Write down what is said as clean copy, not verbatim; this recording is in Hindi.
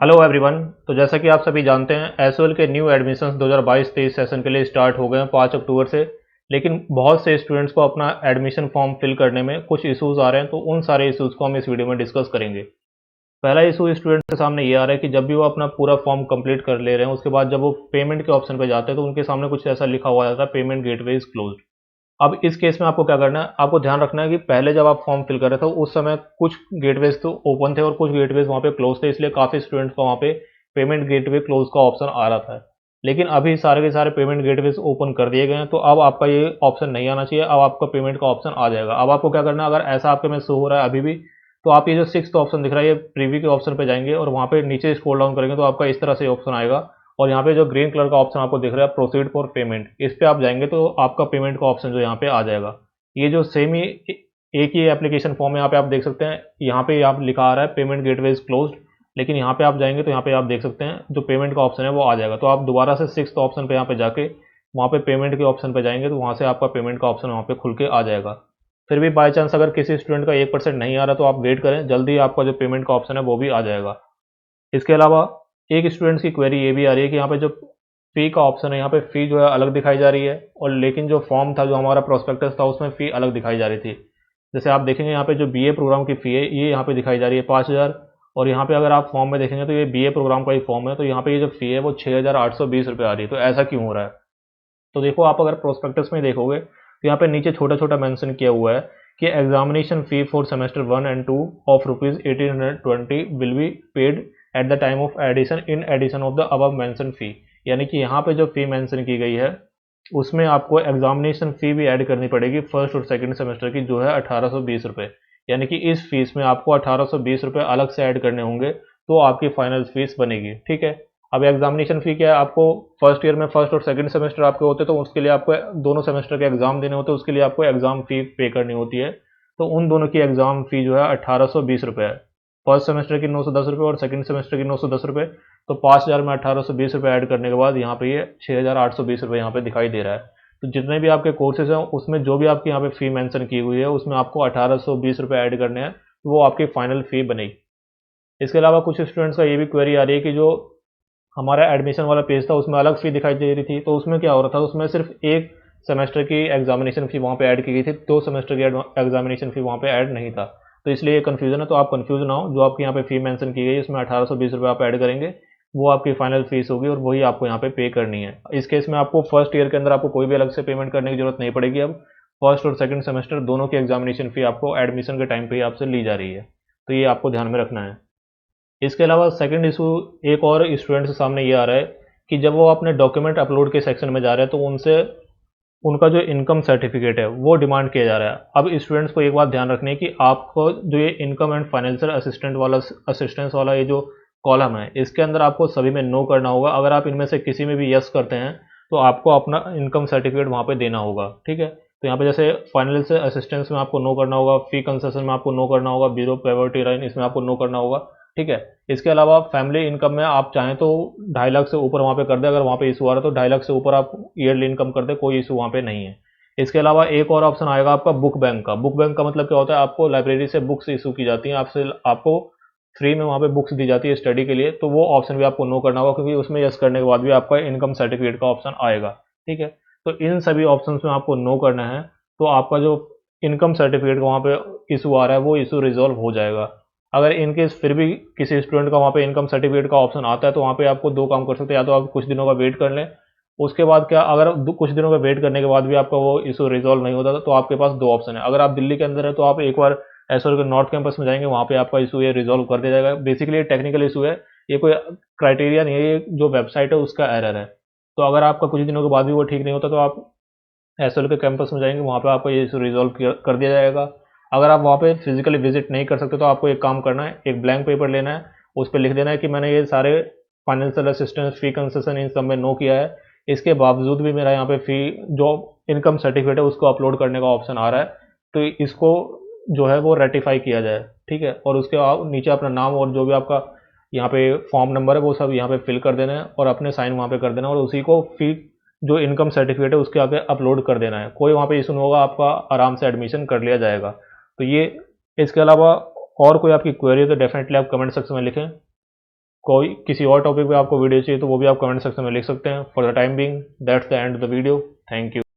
Hello everyone. तो जैसा कि आप सभी जानते हैं एसओएल के न्यू एडमिशन्स 2022-23 सेशन के लिए स्टार्ट हो गए हैं 5 अक्टूबर से। लेकिन बहुत से स्टूडेंट्स को अपना एडमिशन फॉर्म फिल करने में कुछ इश्यूज आ रहे हैं, तो उन सारे इश्यूज को हम इस वीडियो में डिस्कस करेंगे। पहला इशू स्टूडेंट के सामने ये आ रहा है कि जब भी वो अपना पूरा फॉर्म कंप्लीट कर ले रहे हैं, उसके बाद जब वो पेमेंट के ऑप्शन पर जाते हैं तो उनके सामने कुछ ऐसा लिखा हुआ आता है, पेमेंट गेटवे इज क्लोज्ड। अब इस केस में आपको क्या करना है, आपको ध्यान रखना है कि पहले जब आप फॉर्म फिल कर रहे थे उस समय कुछ गेटवेज तो ओपन थे और कुछ गेटवेज वहाँ पे क्लोज थे, इसलिए काफ़ी स्टूडेंट्स को वहाँ पे पेमेंट गेटवे क्लोज का ऑप्शन आ रहा था। लेकिन अभी सारे के सारे पेमेंट गेटवेज ओपन कर दिए गए हैं, तो अब आपका ये ऑप्शन नहीं आना चाहिए। अब आपका पेमेंट का ऑप्शन आ जाएगा। अब आपको क्या करना है, अगर ऐसा आपके में शो हो रहा है अभी भी, तो आप ये जो सिक्स ऑप्शन दिख रहा है ये प्रीव्यू के ऑप्शन पे जाएंगे और वहाँ पे नीचे स्क्रॉल डाउन करेंगे तो आपका इस तरह से ऑप्शन आएगा। और यहाँ पे जो ग्रीन कलर का ऑप्शन आपको दिख रहा है प्रोसीड फॉर पेमेंट, इस पे आप जाएंगे तो आपका पेमेंट का ऑप्शन जो यहाँ पे आ जाएगा। ये जो सेम ही एक ही एप्लीकेशन फॉर्म है, यहाँ पे आप देख सकते हैं, यहाँ पे आप लिखा आ रहा है पेमेंट गेटवे इज क्लोज्ड। लेकिन यहाँ पे आप जाएंगे तो यहाँ पे आप देख सकते हैं जो पेमेंट का ऑप्शन है वो आ जाएगा। तो आप दोबारा से सिक्स ऑप्शन पे यहाँ पे जाके वहाँ पे पेमेंट के ऑप्शन पे जाएंगे तो वहाँ से आपका पेमेंट का ऑप्शन वहाँ पे खुल के आ जाएगा। फिर भी बाई चांस अगर किसी स्टूडेंट का 1% नहीं आ रहा तो आप वेट करें, जल्दी आपका जो पेमेंट का ऑप्शन है वो भी आ जाएगा। इसके अलावा एक स्टूडेंट्स की क्वेरी ये भी आ रही है कि यहाँ पे जो फ़ी का ऑप्शन है, यहाँ पे फ़ी जो है अलग दिखाई जा रही है, और लेकिन जो फॉर्म था, जो हमारा प्रोस्पेक्टस था, उसमें फ़ी अलग दिखाई जा रही थी। जैसे आप देखेंगे यहाँ पे जो बीए प्रोग्राम की फ़ी है ये यहाँ पे दिखाई जा रही है 5,000। और यहाँ पे अगर आप फॉर्म में देखेंगे तो ये बीए प्रोग्राम का ही फॉर्म है, तो यहाँ पे ये जो फ़ी है वो 6,820 रुपये आ रही है। तो ऐसा क्यों हो रहा है? तो देखो, आप अगर प्रोस्पेक्टस में देखोगे तो यहाँ पे नीचे छोटा छोटा मेंशन किया हुआ है कि examination fee for semester 1 and 2 of rupees 1,820 will be paid at the time of addition in addition of the above mention fee. यानी कि यहाँ पे जो फी मेंशन की गई है उसमें आपको एग्जामिनेशन फी भी ऐड करनी पड़ेगी फर्स्ट और सेकंड सेमेस्टर की, जो है 1,820 रुपये। यानी कि इस फीस में आपको 1,820 रुपये अलग से ऐड करने होंगे, तो आपकी फाइनल फीस बनेगी। ठीक है। अब एग्जामिनेशन फ़ी क्या है, आपको फर्स्ट ईयर में फर्स्ट और सेकंड सेमेस्टर आपके होते हैं तो उसके लिए आपको दोनों सेमेस्टर के एग्ज़ाम देने होते हैं, उसके लिए आपको एग्ज़ाम फ़ी पे करनी होती है। तो उन दोनों की एग्ज़ाम फ़ी जो है 1,820 रुपये है। फर्स्ट सेमेस्टर की 910 रुपये और सेकंड सेमेस्टर की 910 रुपये। तो 5,000 में 1,820 रुपये ऐड करने के बाद यहाँ पे ये 6,820 रुपये यहाँ पे दिखाई दे रहा है। तो जितने भी आपके कोर्सेज हैं उसमें जो भी आपकी यहाँ पे फ़ी मेंशन की हुई है उसमें आपको 1,820 रुपये ऐड करने हैं, तो वो आपकी फाइनल फ़ी बनेगी। इसके अलावा कुछ स्टूडेंट्स का ये भी क्वेरी आ रही है कि जो हमारा एडमिशन वाला पेज था उसमें अलग फ़ी दिखाई दे रही थी, तो उसमें क्या हो रहा था, उसमें सिर्फ एक सेमेस्टर की एग्जामिनेशन फ़ी वहाँ पे ऐड की गई थी, दो सेमेस्टर की एग्जामिनेशन फ़ी वहाँ पे ऐड नहीं था। तो इसलिए ये कन्फ्यूज़न है। तो आप कन्फ्यूज़ ना हो, जो आपकी यहाँ पे फ़ी मेंशन की गई है उसमें 1,820 रुपये आप ऐड करेंगे, वो आपकी फाइनल फीस होगी और वही आपको यहाँ पे पे करनी है। इस केस में आपको फर्स्ट ईयर के अंदर आपको कोई भी अलग से पेमेंट करने की जरूरत नहीं पड़ेगी। अब फर्स्ट और सेकंड सेमेस्टर दोनों की एग्जामिनेशन फ़ी आपको एडमिशन के टाइम पे ही आपसे ली जा रही है। तो ये आपको ध्यान में रखना है। इसके अलावा सेकंड इशू एक और स्टूडेंट्स के सामने ये आ रहा है कि जब वो अपने डॉक्यूमेंट अपलोड के सेक्शन में जा रहे हैं तो उनसे उनका जो इनकम सर्टिफिकेट है वो डिमांड किया जा रहा है। अब स्टूडेंट्स को एक बात ध्यान रखनी है कि आपको जो ये इनकम एंड फाइनेंशियल असिस्टेंस वाला ये जो कॉलम है, इसके अंदर आपको सभी में नो करना होगा। अगर आप इनमें से किसी में भी यस करते हैं तो आपको अपना इनकम सर्टिफिकेट वहाँ पे देना होगा। ठीक है। तो यहाँ पे जैसे फाइनेंशियल असिस्टेंस में आपको नो करना होगा, फी कंसेशन में आपको नो करना होगा, बिलो पॉवर्टी लाइन इसमें आपको नो करना होगा। ठीक है। इसके अलावा फैमिली इनकम में आप चाहें तो 2.5 लाख से ऊपर वहाँ पे कर दे, अगर वहाँ पे इशू आ रहा है तो 2.5 लाख से ऊपर आप ईयरली इनकम कर दे, कोई इशू वहाँ पे नहीं है। इसके अलावा एक और ऑप्शन आएगा आपका बुक बैंक का। बुक बैंक का मतलब क्या होता है, आपको लाइब्रेरी से बुक्स इशू की जाती हैं, आपको फ्री में वहाँ पे बुक्स दी जाती है स्टडी के लिए, तो वो ऑप्शन भी आपको नो करना होगा, क्योंकि उसमें यस करने के बाद भी आपका इनकम सर्टिफिकेट का ऑप्शन आएगा। ठीक है। तो इन सभी ऑप्शन में आपको नो करना है, तो आपका जो इनकम सर्टिफिकेट का वहाँ पे इशू आ रहा है वो इशू रिजॉल्व हो जाएगा। अगर इनकेस फिर भी किसी स्टूडेंट का वहाँ पे इनकम सर्टिफिकेट का ऑप्शन आता है तो वहाँ पे आपको दो काम कर सकते हैं, या तो आप कुछ दिनों का वेट कर लें। उसके बाद क्या, अगर कुछ दिनों का वेट करने के बाद भी आपका वो इशू रिजॉल्व नहीं होता तो आपके पास दो ऑप्शन है। अगर आप दिल्ली के अंदर है तो आप एक बार एसओर के नॉर्थ कैंपस में जाएंगे, वहाँ पे आपका इशू ये रिजॉल्व कर दिया जाएगा। बेसिकली ये टेक्निकल इशू है, ये कोई क्राइटेरिया नहीं है, ये जो वेबसाइट है उसका एरर है। तो अगर आपका कुछ दिनों के बाद भी वो ठीक नहीं होता तो आप एसएल के कैंपस में जाएंगे, वहाँ पे आपका ये इशू रिजॉल्व कर दिया जाएगा। अगर आप वहाँ पे फिजिकली विजिट नहीं कर सकते तो आपको एक काम करना है, एक ब्लैंक पेपर लेना है, उस पर लिख देना है कि मैंने ये सारे फाइनेंशियल असिस्टेंस, फी कंसेशन इन सब में नो किया है, इसके बावजूद भी मेरा यहाँ पे फी जो इनकम सर्टिफिकेट है उसको अपलोड करने का ऑप्शन आ रहा है, तो इसको जो है वो रेटिफाई किया जाए। ठीक है। और उसके नीचे अपना नाम और जो भी आपका यहाँ पे फॉर्म नंबर है वो सब यहाँ पे फिल कर देना है और अपने साइन वहाँ पे कर देना है, और उसी को फी जो इनकम सर्टिफिकेट है उसके आगे अपलोड कर देना है। कोई वहाँ पे इशू नहीं होगा, आपका आराम से एडमिशन कर लिया जाएगा। तो ये, इसके अलावा और कोई आपकी क्वेरी है तो डेफिनेटली आप कमेंट सेक्शन में लिखें। कोई किसी और टॉपिक पे आपको वीडियो चाहिए तो वो भी आप कमेंट सेक्शन में लिख सकते हैं। For the time being that's the end of the video. Thank you.